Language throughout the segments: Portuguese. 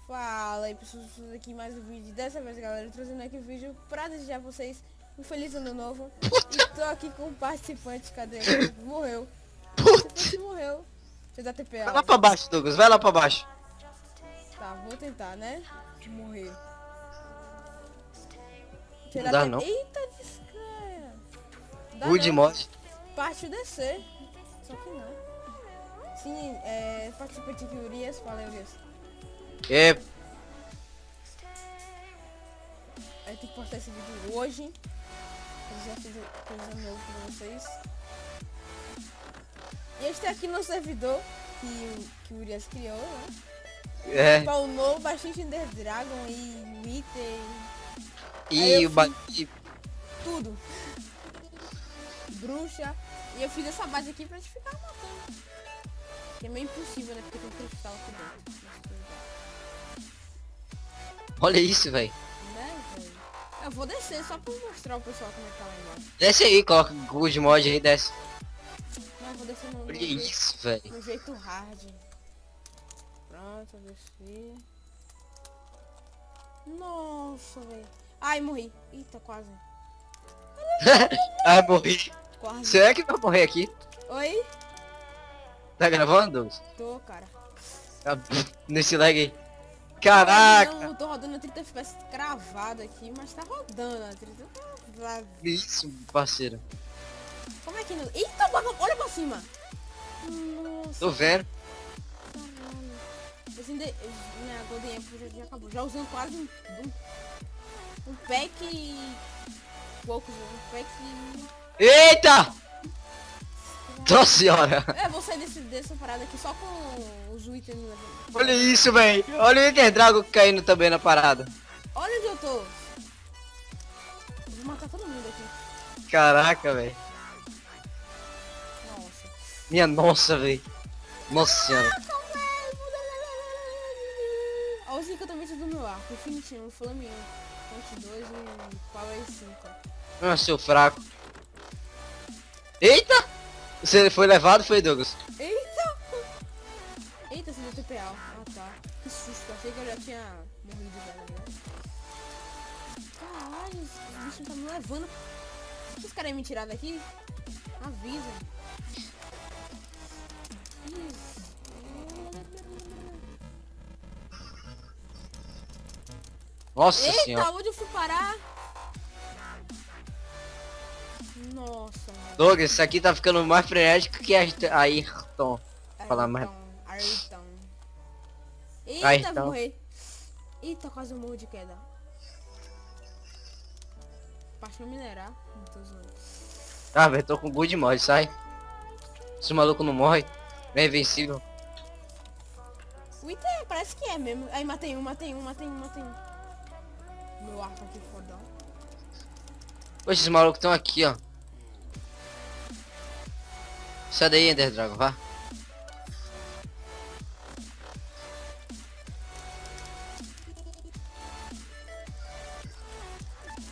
Fala aí pessoas, aqui mais um vídeo. Dessa vez, galera, trazendo aqui o vídeo pra desejar a vocês um feliz ano novo. E tô aqui com um participante, cadê? Morreu. O Putz, participante morreu. Deixa eu dar TP vai lá alto. pra baixo, Douglas, vai lá pra baixo. Tá, vou tentar, né? Morrer. Deixa eu Não dar dá TP. não. Eita, descanha. Dá Good não. mod. Partiu descer. Só que não. Sim, participante aqui, Urias. Fala aí, Urias. É, Aí tem que postar esse vídeo hoje. Eu já fiz coisa novo pra vocês. E este aqui no servidor que o Urias criou, né? é. Spawnou bastante Ender Dragon e Wither, E eu o ba... tudo. Bruxa. E eu fiz essa base aqui pra te ficar matando. Que é meio impossível, né? Porque tem um cristal aqui dentro. Olha isso, velho. Né, velho? Eu vou descer só pra mostrar ao pessoal como é que tá lá embaixo. Desce aí, coloca good mod aí, desce. Não, eu vou descer no Olha jeito, isso, velho. no jeito hard. Pronto, eu desci. Nossa, velho. Ai, morri. Eita, quase. Ai, morri. Quase. Será que vai morrer aqui? Oi? Tá gravando, Douglas? Tô, cara. Tá nesse lag aí. Não, Caraca! eu tô rodando a 30 FPS cravado aqui, mas tá rodando a 30 cravado. Que isso, parceiro. Como é que não... Eita, olha pra cima. Nossa, Tô vendo. caralho. Esse minha Golden Apple já acabou. Já usando quase um pack e... poucos, um pack e... Eita! Nossa senhora! Vou sair dessa parada aqui só com os itens. Olha isso, velho. Olha o Ender Dragon caindo também na parada. Olha onde eu tô. Eu vou matar todo mundo aqui. Caraca, velho. Nossa. Minha nossa, velho. Nossa senhora. Olha os encantamentos do meu arco. Infinity 1, Flame 1, Ponte 2 e Power 5. Ah, seu fraco. Eita! Você foi levado, foi, Douglas? Eita! Eita, você deu TPA. Ah, tá. Que susto. Achei que eu já tinha morrido já, né? Caralho, os bichos tá me levando. Por que os caras iam me tirar daqui? Avisa. Nossa Eita, senhora. onde eu fui parar? Nossa, mano. Douglas, isso aqui tá ficando mais frenético que a Ayrton. Falar mais. Ayrton. Eita, Ayrton. vou morrer. Eita, quase eu morro de queda. Parte minerar. Não tô zoando. Ah, velho, tô com good mod, sai. Esse maluco não morre. É invencível. O item parece que é mesmo. Aí matei um. Meu arco aqui fodão. Poxa, esses malucos estão aqui, ó. Sai daí, Ender Dragon, vá.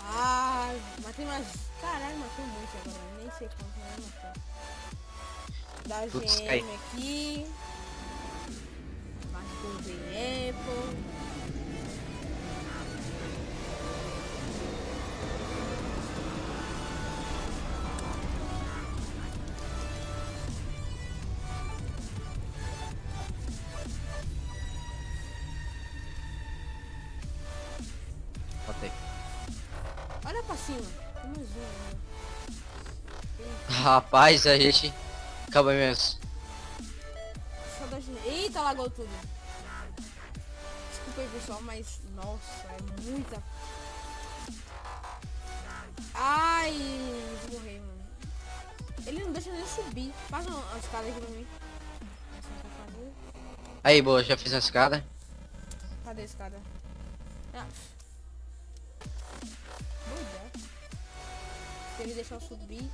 Ah, matei mais. Caralho, matei um monte agora. Nem sei quanto, mas matei. Da Putz, GM cai. aqui. Mais Golden Apple. Matei. Olha pra cima. Tem mais um ainda. Rapaz, a gente acaba mesmo. Só da GM. Eita, lagou tudo. Desculpa aí, pessoal, mas... Nossa, é muita... Ai, vou morrer, mano. Ele não deixa nem subir. Faz uma escada aqui pra mim. Aí, boa, já fiz a escada. Cadê a escada? Ah. Boa ideia. Se ele deixar eu subir...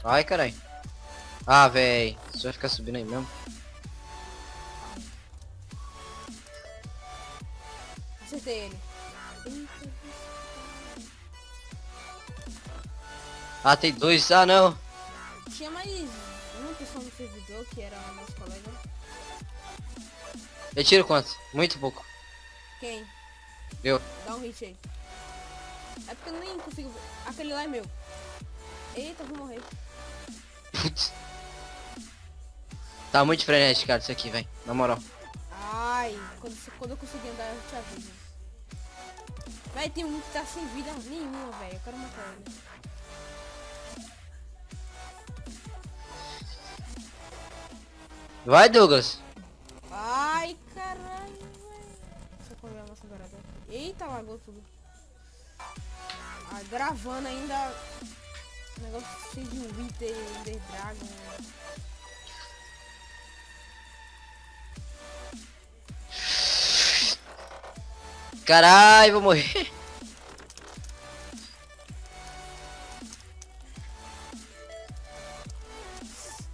Ai, carai. Ah, véi. Você vai ficar subindo aí mesmo? Acertei ele. Ah, tem dois. Ah, não. Tinha mais uma pessoa no servidor que era nosso colega. Eu tiro quanto? Muito pouco. Quem? Eu. Dá um hit aí. É porque eu nem consigo ver. Aquele lá é meu. Eita, vou morrer. Putz. Tá muito frenético, cara, isso aqui, velho. Na moral. Ai, quando eu conseguir andar eu te aviso. Véi, tem um que tá sem vida nenhuma, velho. Eu quero matar ele. Vai, Douglas. Ai, caralho, velho. Deixa eu comer a nossa dourada. Eita, lagou tudo. Ah, gravando ainda. Negócio cheio de Wither, Ender Dragon. Caralho, vou morrer.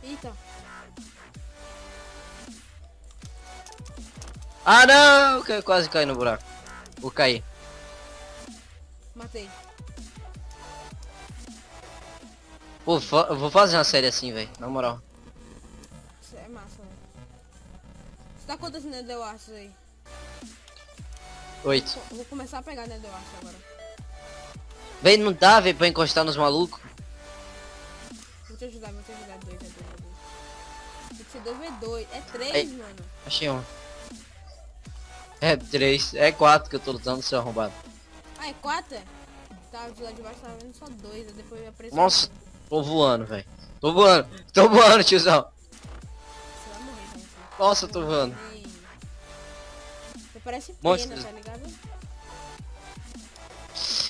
Eita. Ah, não. Eu quase caí no buraco. Vou cair. Matei. Pô, eu vou fazer uma série assim, velho. Na moral. Isso é massa, velho. Você tá quantas Netherwarts aí? 8. Eu vou começar a pegar Netherwart agora. Véi, não dá, velho, pra encostar nos malucos. Vou te ajudar, vou te ajudar. Dois, é dois, é dois. Tem que ser 2v2. É 3, Ei. mano. Achei um. É 3. É 4 que eu tô lutando, seu arrombado. Ah, é 4? Tá, de lá de baixo tava vendo só 2. Aí depois apareceu. Nossa, tô voando, velho. Tô voando. Tô voando, tiozão. Você vai morrer, então. Assim. Nossa, eu tô voando. Ei. Você parece pena, Monstros. tá ligado?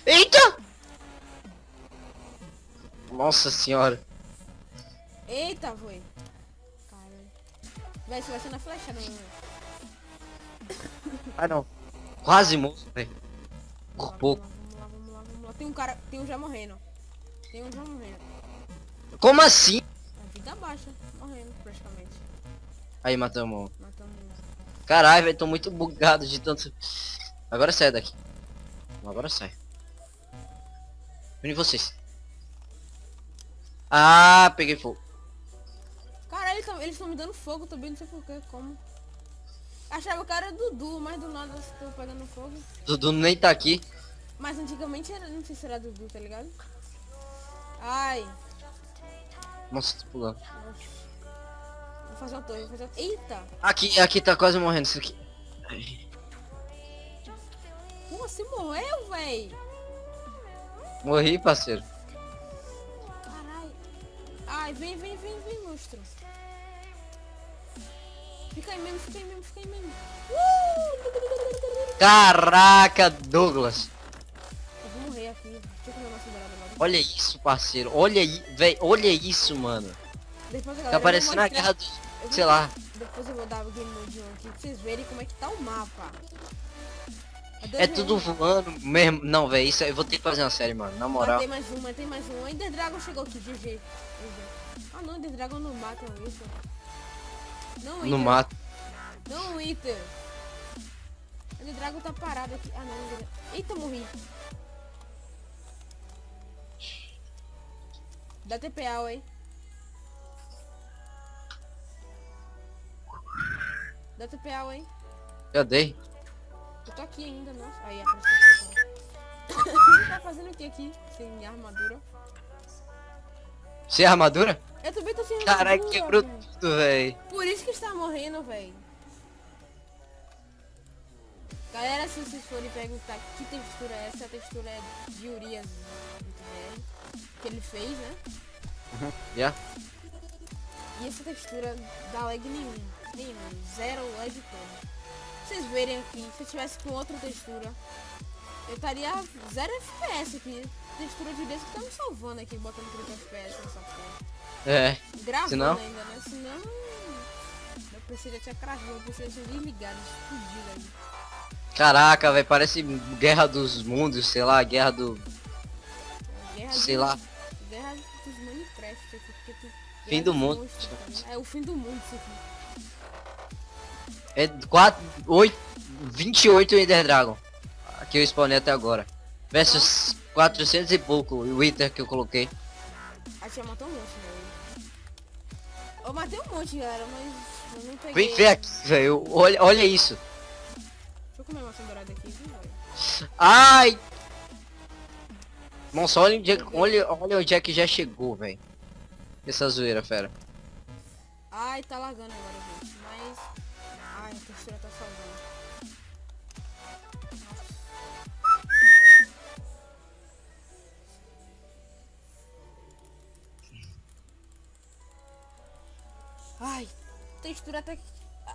Eita! Nossa senhora. Eita, foi. Caralho. Véi, você vai ser na flechada, meu. Ah, não. Quase morro, velho. Por Vamos pouco. lá, vamos lá, vamos lá, vamos lá. Tem um cara, tem um já morrendo. Tem um já morrendo. Como assim? A vida baixa, morrendo praticamente. Aí, matamos. Matamos um. Caralho, velho, tô muito bugado de tanto... Agora sai daqui. Agora sai. Une vocês. Ah, peguei fogo. Cara, eles estão me dando fogo também, não sei porquê, como. Achava que era Dudu, mas do nada estou pegando fogo. Dudu nem tá aqui. Mas antigamente era, não sei se era Dudu, tá ligado? Ai, Nossa, tô pulando. nossa. Vou fazer uma torre, vou fazer uma... Eita! Aqui tá quase morrendo isso aqui. Pô, você morreu, véi! Morri, parceiro. Caralho. Ai, vem, monstro. Fica aí mesmo, fica aí mesmo, fica aí mesmo. Caraca, Douglas. Eu vou morrer aqui. Deixa eu comer uma dourada agora. Olha isso, parceiro. Olha aí, velho. Olha isso, mano. Depois, galera, Tá eu vou parecendo a mostrar- guerra do... eu vou- Sei lá. Depois eu vou dar o game mode 1 aqui pra vocês verem como é que tá o mapa. É tudo voando mesmo. Não, velho. Isso aí eu vou ter que fazer uma série, mano. Na moral. Matei mais um, matei mais um. O Ender Dragon chegou aqui, GG. Ah não, Ender Dragon não mata o Wither. Não, No Wither. mato. Não, Wither. Ender Dragon tá parado aqui. Ah não, Ender... Eita, morri. Dá TPA, hein? Dá TPA, hein? Já dei. Eu tô aqui ainda, nossa. Aí, apareceu. Você tá fazendo o que aqui? Sem armadura? Sem armadura? Eu também tô sem Caralho, armadura. quebrou velho. tudo, velho. Por isso que está morrendo, velho. Galera, se vocês forem perguntar que textura é essa, a textura é de Urias que ele fez, né? Já? E essa textura dá lag nenhum. Zero lag todo. Vocês verem aqui, se eu tivesse com outra textura, eu estaria 0 FPS aqui. Textura de desse que tá me salvando aqui, botando 30 FPS nessa porra. É. Gravando Senão? ainda, né? Senão... Meu PC já tinha cravado, meu PC já tinha desligado, explodido aí. Caraca, velho. Parece Guerra dos Mundos, sei lá. Guerra do... Guerra Sei de- lá. Guerra dos Minecraft aqui, porque tu... Fim Guerra do dos mundo. monstros, tá ligado? É o fim do mundo isso aqui. É 4... 8... 28 Ender Dragon. Que eu spawnei até agora. Versus 400 e pouco o Wither que eu coloquei. A tia matou um monstro, velho. Eu matei um monte, galera, mas eu não peguei. Vem ver aqui, velho. Olha isso. Deixa eu comer uma maçã dourada aqui, viu, velho? Ai! Nossa, olha onde é que já chegou, velho. Essa zoeira, fera. Ai, tá lagando agora, gente. Mas... Ai, a textura tá salvando. Ai, textura até que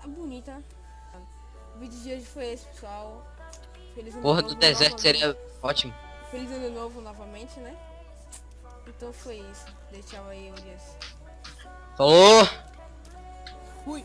bonita. O vídeo de hoje foi esse, pessoal. Feliz ano Porra novo do deserto novamente. seria ótimo. Feliz ano novo novamente, né? Então foi isso. Dê tchau aí, Urias. Falou! Fui!